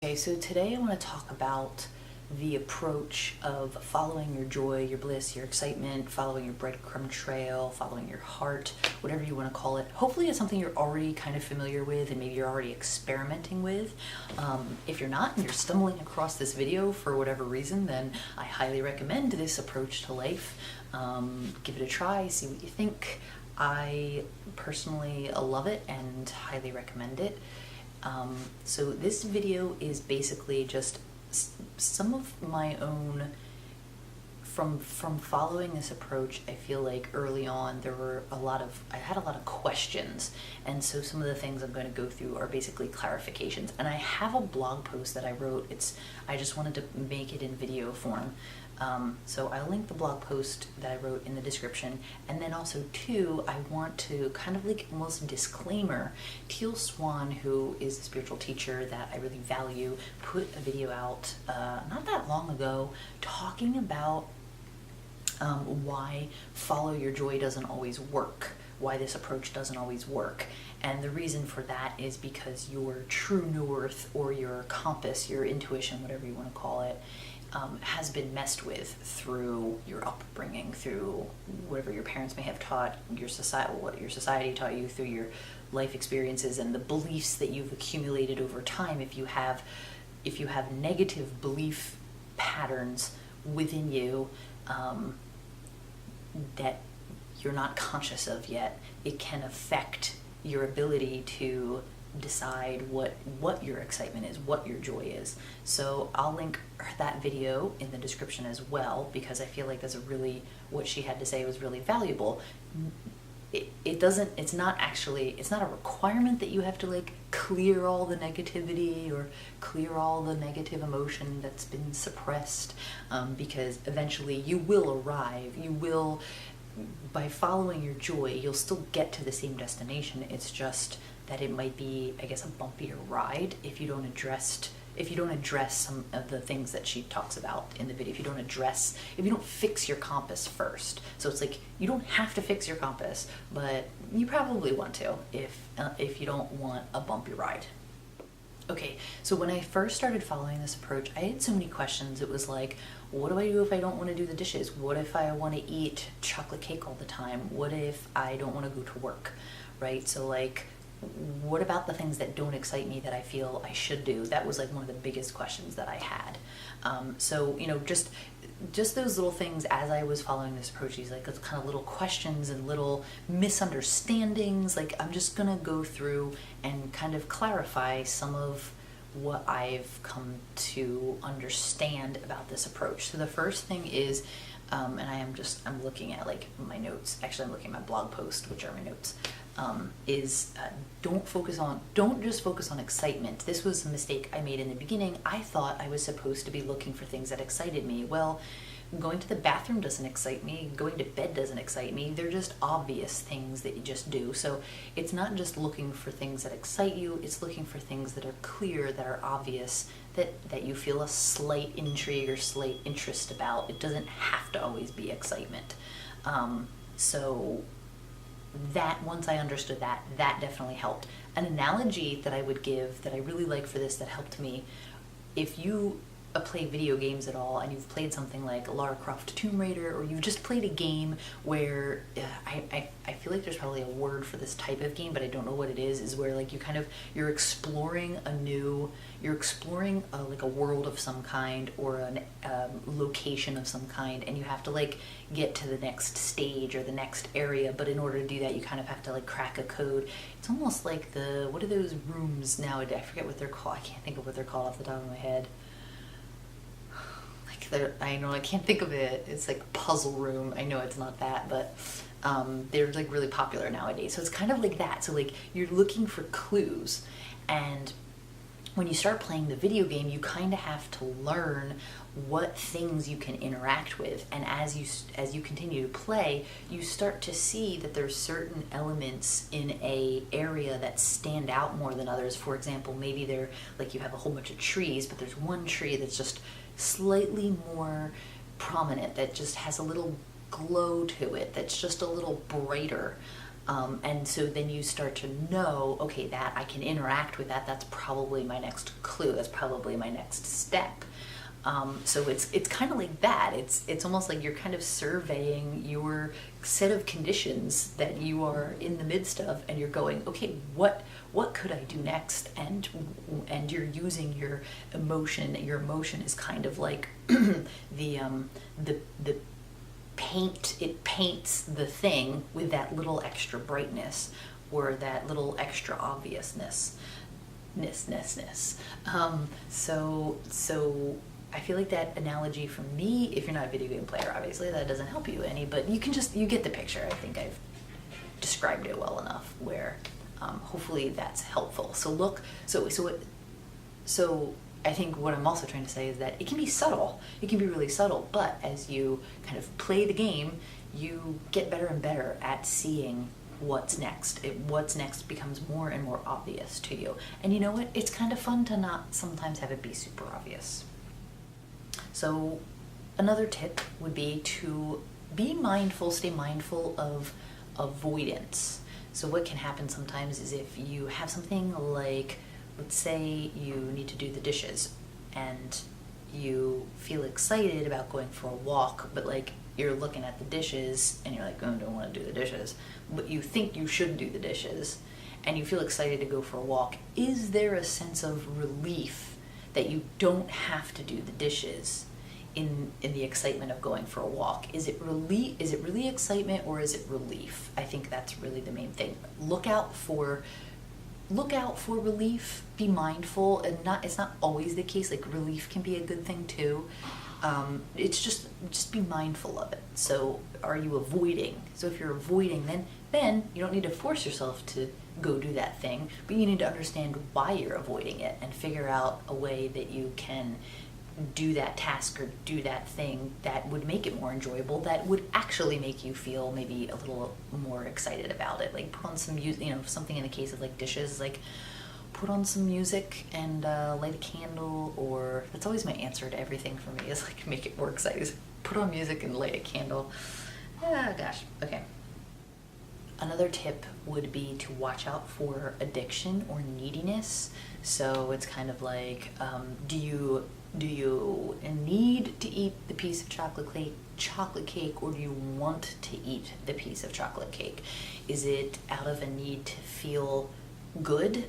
Okay, so today I want to talk about the approach of following your joy, your bliss, your excitement, following your breadcrumb trail, following your heart, whatever you want to call it. Hopefully it's something you're already kind of familiar with and maybe you're already experimenting with. If you're not and you're stumbling across this video for whatever reason, then I highly recommend this approach to life. Give it a try, see what you think. I personally love it and highly recommend it. So this video is basically just some of my own, from following this approach. I feel like early on I had a lot of questions, and so some of the things I'm going to go through are basically clarifications. And I have a blog post that I wrote. I just wanted to make it in video form. So I'll link the blog post that I wrote in the description, and then also too, I want to kind of like almost a disclaimer. Teal Swan, who is a spiritual teacher that I really value, put a video out not that long ago talking about why follow your joy doesn't always work, why this approach doesn't always work. And the reason for that is because your true north, or your compass, your intuition, whatever you want to call it, has been messed with through your upbringing, through whatever your parents may have taught, your society, what your society taught you, through your life experiences and the beliefs that you've accumulated over time. If you have negative belief patterns within you that you're not conscious of yet, it can affect your ability to decide what your excitement is, what your joy is. So I'll link that video in the description as well, because I feel like what she had to say was really valuable. It's not a requirement that you have to like clear all the negativity or clear all the negative emotion that's been suppressed, because eventually you will arrive. By following your joy, you'll still get to the same destination. It's just that it might be, I guess, a bumpier ride if you don't address some of the things that she talks about in the video. If you don't fix your compass first. So it's like, you don't have to fix your compass, but you probably want to if you don't want a bumpy ride. Okay, so when I first started following this approach, I had so many questions. It was like, what do I do if I don't want to do the dishes? What if I want to eat chocolate cake all the time? What if I don't want to go to work, right? So like, what about the things that don't excite me that I feel I should do? That was like one of the biggest questions that I had. So, just those little things as I was following this approach, these like kind of little questions and little misunderstandings. Like, I'm just gonna go through and kind of clarify some of what I've come to understand about this approach. So the first thing is, and I'm looking at like my notes. Actually, I'm looking at my blog post, which are my notes. Don't just focus on excitement. This was a mistake I made in the beginning. I thought I was supposed to be looking for things that excited me. Well, going to the bathroom doesn't excite me. Going to bed doesn't excite me. They're just obvious things that you just do. So it's not just looking for things that excite you. It's looking for things that are clear, that are obvious, that you feel a slight intrigue or slight interest about. It doesn't have to always be excitement. So that, once I understood that definitely helped. An analogy that I would give that I really like for this, that helped me: if you play video games at all and you've played something like Lara Croft Tomb Raider, or you've just played a game where I feel like there's probably a word for this type of game, but I don't know what it is where like you're exploring like a world of some kind, or a location of some kind, and you have to like get to the next stage or the next area, but in order to do that you kind of have to like crack a code. It's almost like what are those rooms nowadays? I forget what they're called. I can't think of what they're called off the top of my head. I know I can't think of it. It's like puzzle room. I know it's not that, but they're like really popular nowadays. So it's kind of like that. So like, you're looking for clues, and when you start playing the video game, you kind of have to learn what things you can interact with. And as you continue to play, you start to see that there's certain elements in a area that stand out more than others. For example, maybe they're like, you have a whole bunch of trees, but there's one tree that's just slightly more prominent, that just has a little glow to it, that's just a little brighter. And so then you start to know, okay, that I can interact with that. That's probably my next clue. That's probably my next step. So it's kind of like that. It's almost like you're kind of surveying your set of conditions that you are in the midst of, and you're going, okay, what could I do next? And you're using your emotion. Your emotion is kind of like the paint. It paints the thing with that little extra brightness or that little extra obviousness. So I feel like that analogy for me, if you're not a video game player, obviously that doesn't help you any, but you get the picture. I think I've described it well enough where hopefully that's helpful. So I think what I'm also trying to say is that it can be subtle. It can be really subtle, but as you kind of play the game, you get better and better at seeing what's next. What's next becomes more and more obvious to you. And you know what? It's kind of fun to not sometimes have it be super obvious. So another tip would be to be mindful, stay mindful of avoidance. So what can happen sometimes is if you have something like, let's say you need to do the dishes and you feel excited about going for a walk, but like you're looking at the dishes and you're like, oh, I don't want to do the dishes, but you think you should do the dishes and you feel excited to go for a walk. Is there a sense of relief that you don't have to do the dishes in the excitement of going for a walk? Is it really excitement, or is it relief? I think that's really the main thing. Look out for relief. Be mindful, and it's not always the case. Like, relief can be a good thing too. It's just be mindful of it. So are you avoiding? So if you're avoiding, then you don't need to force yourself to go do that thing, but you need to understand why you're avoiding it and figure out a way that you can do that task or do that thing that would make it more enjoyable, that would actually make you feel maybe a little more excited about it. Like, put on some music, something in the case of like dishes, like put on some music and light a candle, or that's always my answer to everything for me, is like make it more exciting. Is put on music and light a candle. Gosh, okay. Another tip would be to watch out for addiction or neediness. So it's kind of like, do you need to eat the piece of chocolate cake, or do you want to eat the piece of chocolate cake? Is it out of a need to feel good,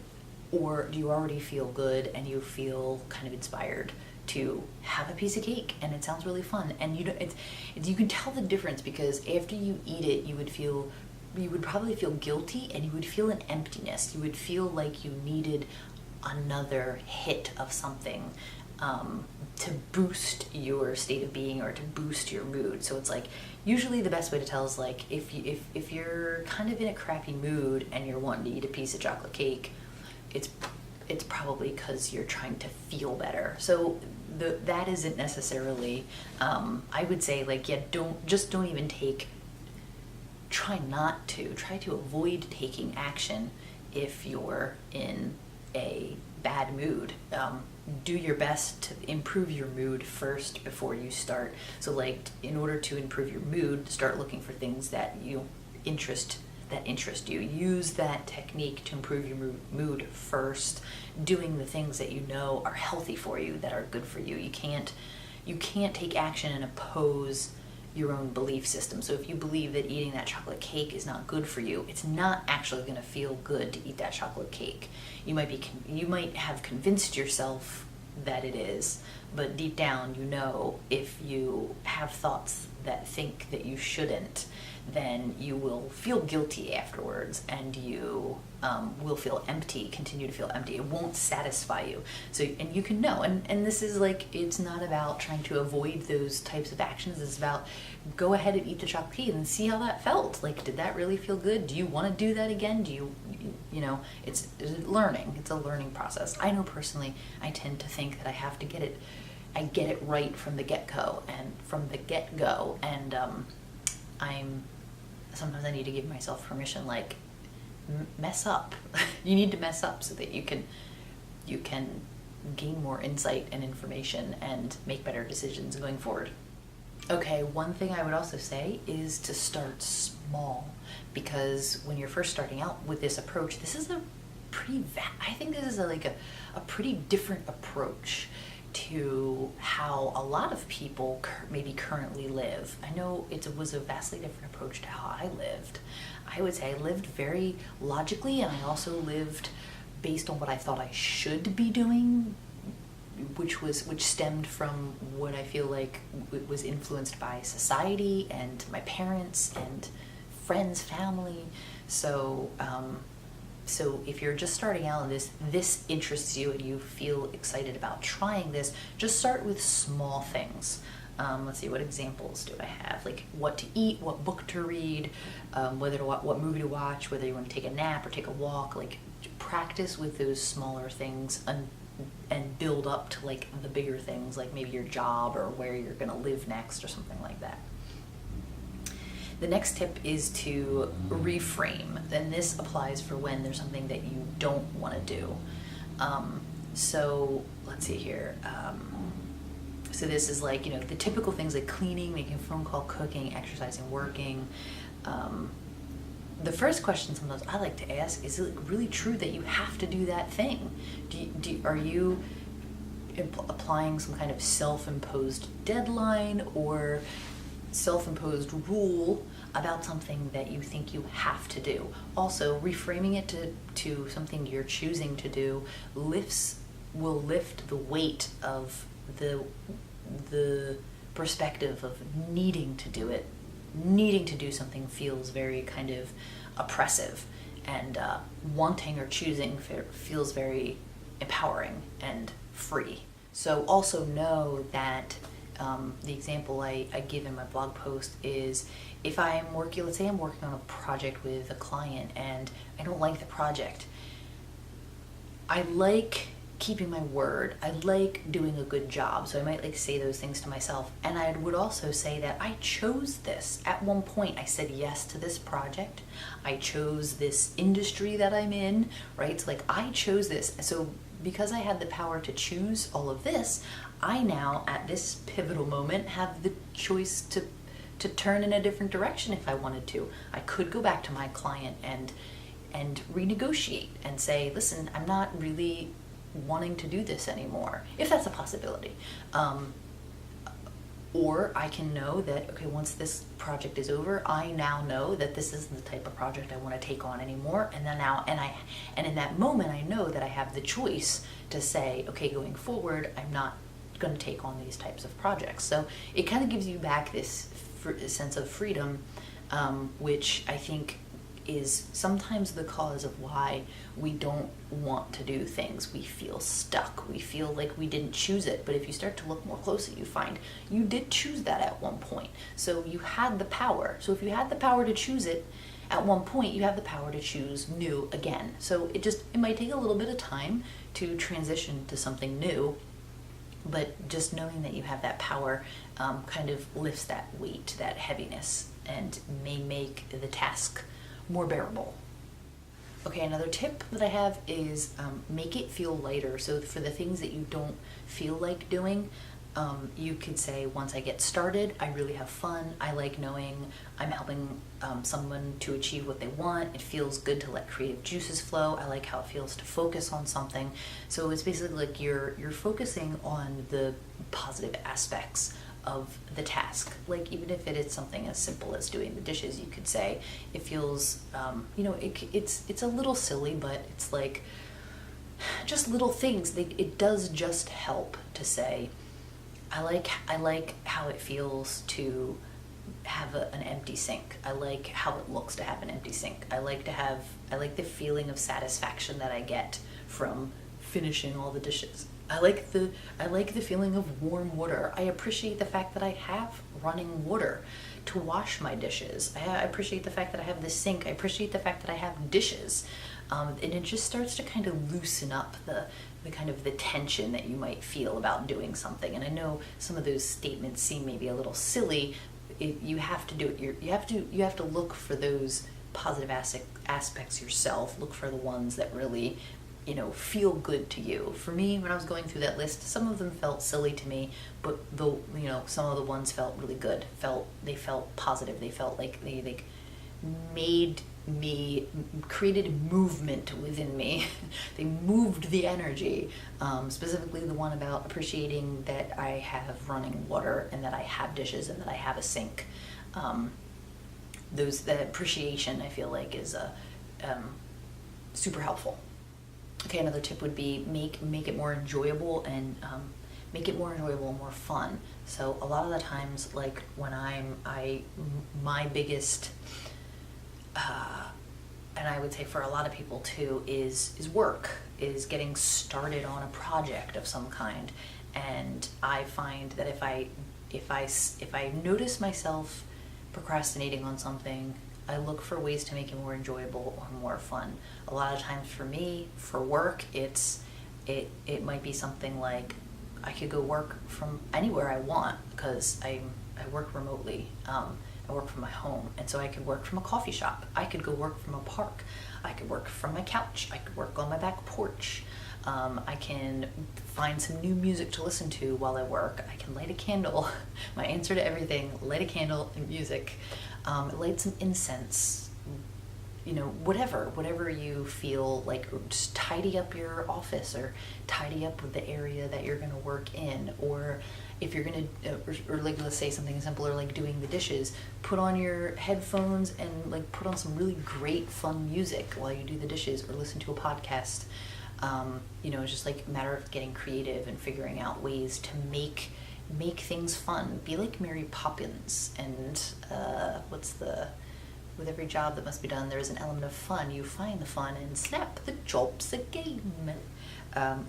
or do you already feel good and you feel kind of inspired to have a piece of cake and it sounds really fun? And you can tell the difference, because after you eat it, you would probably feel guilty and you would feel an emptiness. You would feel like you needed another hit of something to boost your state of being or to boost your mood. So it's like, usually the best way to tell is like, if you're kind of in a crappy mood and you're wanting to eat a piece of chocolate cake, it's probably because you're trying to feel better. So that isn't necessarily, I would say, like, yeah, don't even try to avoid taking action if you're in a bad mood. Do your best to improve your mood first before you start. So like, in order to improve your mood, start looking for things that interest you. Use that technique to improve your mood first, doing the things that you know are healthy for you, that are good for you. You can't take action and oppose your own belief system. So if you believe that eating that chocolate cake is not good for you, it's not actually going to feel good to eat that chocolate cake. You might have convinced yourself that it is, but deep down, if you have thoughts that think that you shouldn't, then you will feel guilty afterwards, and you will feel empty, continue to feel empty. It won't satisfy you. So, and you can know, and this is like, it's not about trying to avoid those types of actions. It's about, go ahead and eat the chocolate cake and see how that felt. Like, did that really feel good? Do you want to do that again? It's learning. It's a learning process. I know personally, I tend to think that I get it right from the get-go, and sometimes I need to give myself permission, like, mess up. You need to mess up so that you can gain more insight and information and make better decisions going forward. Okay, one thing I would also say is to start small, because when you're first starting out with this approach, this is a I think this is a pretty different approach to how a lot of people maybe currently live. I know it was a vastly different approach to how I lived. I would say I lived very logically, and I also lived based on what I thought I should be doing, which stemmed from what I feel like was influenced by society and my parents and friends, family. So so if you're just starting out and this interests you and you feel excited about trying this, just start with small things. Let's see, what examples do I have? Like what to eat, what book to read, what movie to watch, whether you want to take a nap or take a walk. Like practice with those smaller things and build up to like the bigger things, like maybe your job or where you're going to live next or something like that. The next tip is to reframe, and this applies for when there's something that you don't want to do. So let's see here. So this is like, the typical things like cleaning, making a phone call, cooking, exercising, working. The first question sometimes I like to ask is it really true that you have to do that thing? Are you applying some kind of self-imposed deadline or self-imposed rule about something that you think you have to do? Also, reframing it to something you're choosing to do will lift the weight of the perspective of needing to do it. Needing to do something feels very kind of oppressive, and wanting or choosing feels very empowering and free. So also know that the example I give in my blog post is if I'm working, let's say I'm working on a project with a client and I don't like the project. I like keeping my word. I like doing a good job. So I might like say those things to myself. And I would also say that I chose this. At one point I said yes to this project. I chose this industry that I'm in, right? So like I chose this. So because I had the power to choose all of this, I now, at this pivotal moment, have the choice to turn in a different direction if I wanted to. I could go back to my client and renegotiate and say, listen, I'm not really wanting to do this anymore, if that's a possibility. Or I can know that, okay, once this project is over, I now know that this isn't the type of project I want to take on anymore. And then in that moment, I know that I have the choice to say, okay, going forward, I'm not going to take on these types of projects. So it kind of gives you back this sense of freedom, which I think is sometimes the cause of why we don't want to do things. We feel stuck. We feel like we didn't choose it. But if you start to look more closely, you find you did choose that at one point. So you had the power. So if you had the power to choose it at one point, you have the power to choose new again. So it might take a little bit of time to transition to something new, but just knowing that you have that power kind of lifts that weight, that heaviness, and may make the task more bearable. Okay, another tip that I have is make it feel lighter. So for the things that you don't feel like doing, you could say, once I get started, I really have fun. I like knowing I'm helping someone to achieve what they want. It feels good to let creative juices flow. I like how it feels to focus on something. So it's basically like you're focusing on the positive aspects of the task. Like even if it is something as simple as doing the dishes, you could say it feels, it's a little silly, but it's like just little things. It does just help to say, I like how it feels to have an empty sink. I like how it looks to have an empty sink. I like the feeling of satisfaction that I get from finishing all the dishes. I like the feeling of warm water. I appreciate the fact that I have running water to wash my dishes. I appreciate the fact that I have the sink. I appreciate the fact that I have dishes. And it just starts to kind of loosen up the kind of the tension that you might feel about doing something. And I know some of those statements seem maybe a little silly. You have to do it. You have to look for those positive aspects yourself. Look for the ones that really feel good to you. For me, when I was going through that list, some of them felt silly to me, but some of the ones felt really good. They felt positive. They felt like they made me, created movement within me. They moved the energy. Specifically the one about appreciating that I have running water and that I have dishes and that I have a sink. That appreciation, I feel like, is super helpful. Okay, another tip would be make it more enjoyable and more fun. So a lot of the times, like when my biggest, and I would say for a lot of people too, is getting started on a project of some kind. And I find that if I notice myself procrastinating on something, I look for ways to make it more enjoyable or more fun. A lot of times for me, for work, it might be something like I could go work from anywhere I want because I work remotely. I work from my home, and so I could work from a coffee shop. I could go work from a park. I could work from my couch. I could work on my back porch. I can find some new music to listen to while I work. I can light a candle. My answer to everything: light a candle and music. Light some incense. Whatever you feel like. Just tidy up your office or tidy up the area that you're going to work in, or if you're going to, or like let's say something simpler like doing the dishes, put on your headphones and like put on some really great fun music while you do the dishes, or listen to a podcast. It's just like a matter of getting creative and figuring out ways to make things fun. Be like Mary Poppins and with every job that must be done, there is an element of fun. You find the fun and snap, the job's a game.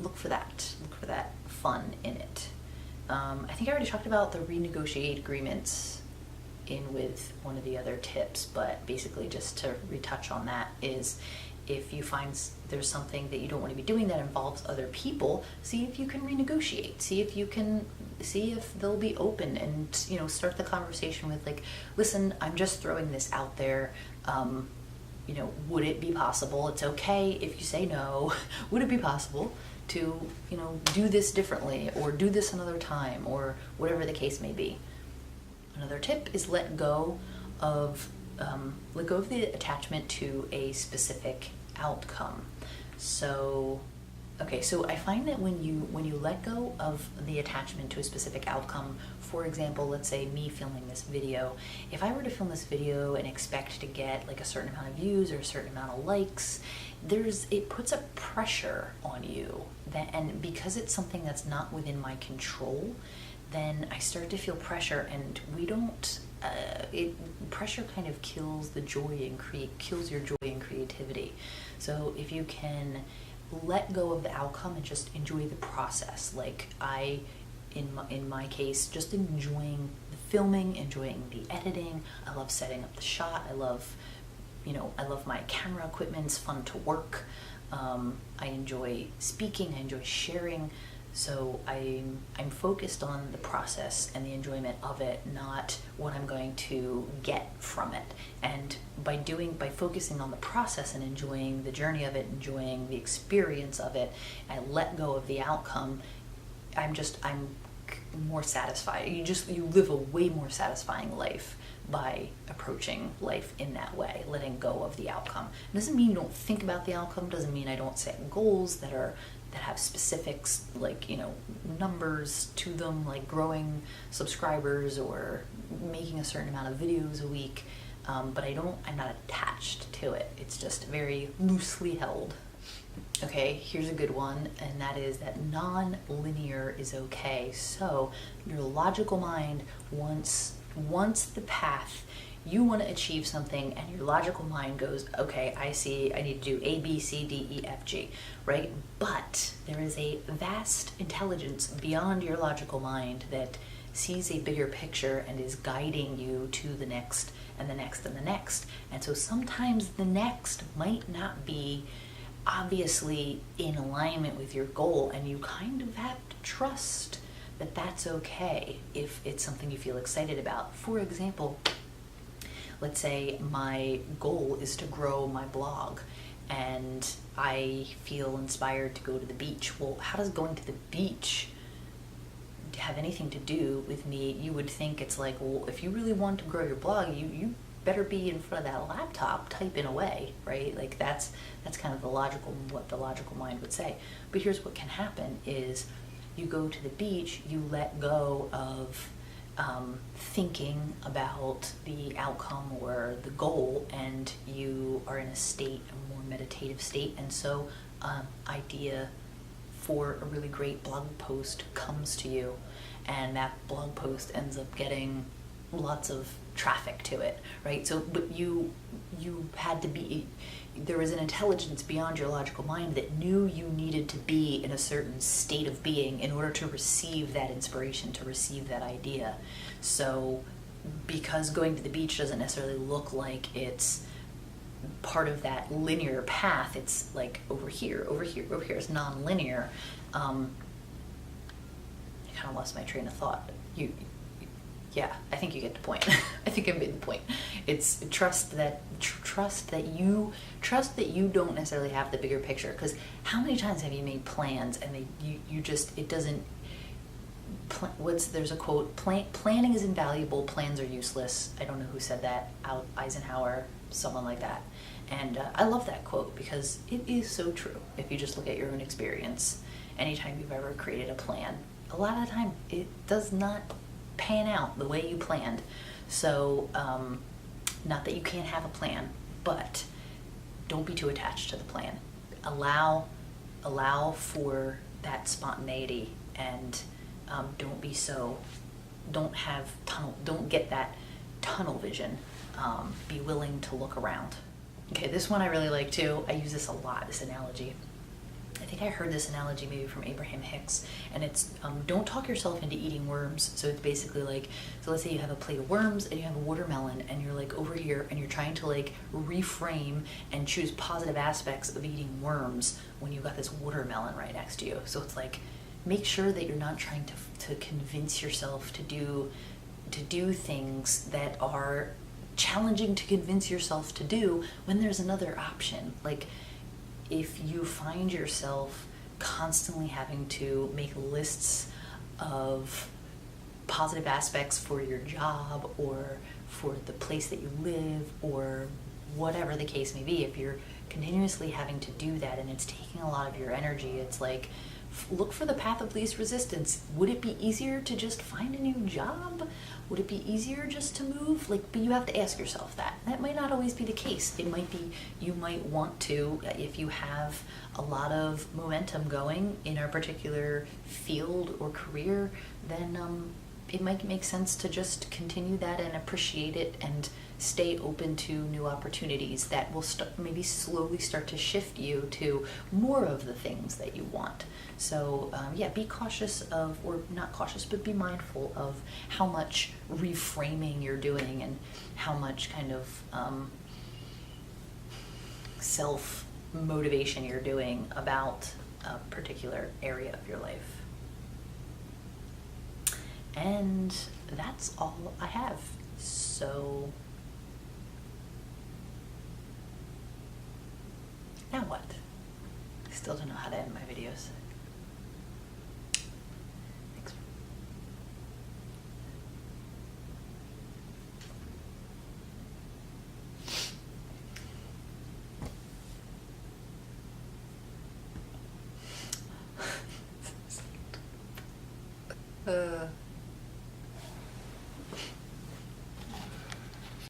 Look for that fun in it. I think I already talked about the renegotiate agreements with one of the other tips, but basically just to retouch on that is, if you find there's something that you don't want to be doing that involves other people, see if you can renegotiate. See if they'll be open, and start the conversation with like, listen, I'm just throwing this out there. Would it be possible? It's okay if you say no. Would it be possible to do this differently, or do this another time, or whatever the case may be? Another tip is let go of the attachment to a specific outcome. So I find that when you let go of the attachment to a specific outcome, for example, let's say me filming this video, if I were to film this video and expect to get like a certain amount of views or a certain amount of likes, it puts a pressure on you, and because it's something that's not within my control, then I start to feel pressure, and pressure kind of kills the joy and kills your joy and creativity. So if you can let go of the outcome and just enjoy the process, like in my case, just enjoying the filming, enjoying the editing. I love setting up the shot. I love my camera equipment. It's fun to work. I enjoy speaking. I enjoy sharing. So I'm focused on the process and the enjoyment of it, not what I'm going to get from it. And by focusing on the process and enjoying the journey of it, enjoying the experience of it, I let go of the outcome. I'm more satisfied. You live a way more satisfying life by approaching life in that way, letting go of the outcome. It doesn't mean you don't think about the outcome, doesn't mean I don't set goals that have specifics, like numbers to them, like growing subscribers or making a certain amount of videos a week, but I'm not attached to it. It's just very loosely held. Okay, here's a good one, and that is that non-linear is okay. So your logical mind wants the path. You want to achieve something, and your logical mind goes, okay, I see, I need to do A, B, C, D, E, F, G, right? But there is a vast intelligence beyond your logical mind that sees a bigger picture and is guiding you to the next and the next and the next. And so sometimes the next might not be obviously in alignment with your goal, and you kind of have to trust that that's okay if it's something you feel excited about. For example, let's say my goal is to grow my blog, and I feel inspired to go to the beach. Well, how does going to the beach have anything to do with me? You would think it's like, well, if you really want to grow your blog, you better be in front of that laptop typing away, right? Like that's kind of what the logical mind would say. But here's what can happen is you go to the beach, you let go of thinking about the outcome or the goal, and you are in a more meditative state, and so idea for a really great blog post comes to you, and that blog post ends up getting lots of traffic to it, right? So, but you had to be, there was an intelligence beyond your logical mind that knew you needed to be in a certain state of being in order to receive that inspiration, to receive that idea. So, because going to the beach doesn't necessarily look like it's part of that linear path, it's like over here, over here, over here. It's non-linear. I kind of lost my train of thought. Yeah, I think you get the point. I think I made the point. It's trust that you don't necessarily have the bigger picture. Because how many times have you made plans and it doesn't. There's a quote: planning is invaluable, plans are useless. I don't know who said that. Eisenhower, someone like that. And I love that quote because it is so true. If you just look at your own experience, anytime you've ever created a plan, a lot of the time it does not pan out the way you planned. So, not that you can't have a plan, but don't be too attached to the plan. Allow for that spontaneity, and don't get that tunnel vision. Be willing to look around. Okay, this one I really like too. I use this a lot, this analogy. I think I heard this analogy maybe from Abraham Hicks, and it's don't talk yourself into eating worms. So it's basically like, so let's say you have a plate of worms and you have a watermelon, and you're like over here and you're trying to like reframe and choose positive aspects of eating worms when you've got this watermelon right next to you. So it's like, make sure that you're not trying to convince yourself to do things that are challenging to convince yourself to do when there's another option. Like, if you find yourself constantly having to make lists of positive aspects for your job or for the place that you live or whatever the case may be, if you're continuously having to do that and it's taking a lot of your energy, it's like, look for the path of least resistance. Would it be easier to just find a new job? Would it be easier just to move? But you have to ask yourself that. That might not always be the case. It might be, you might want to, if you have a lot of momentum going in a particular field or career, then it might make sense to just continue that and appreciate it and stay open to new opportunities that will maybe slowly start to shift you to more of the things that you want. So be cautious of, or not cautious, but be mindful of how much reframing you're doing and how much kind of self-motivation you're doing about a particular area of your life. And that's all I have. So now what? I still don't know how to end my videos. Thanks.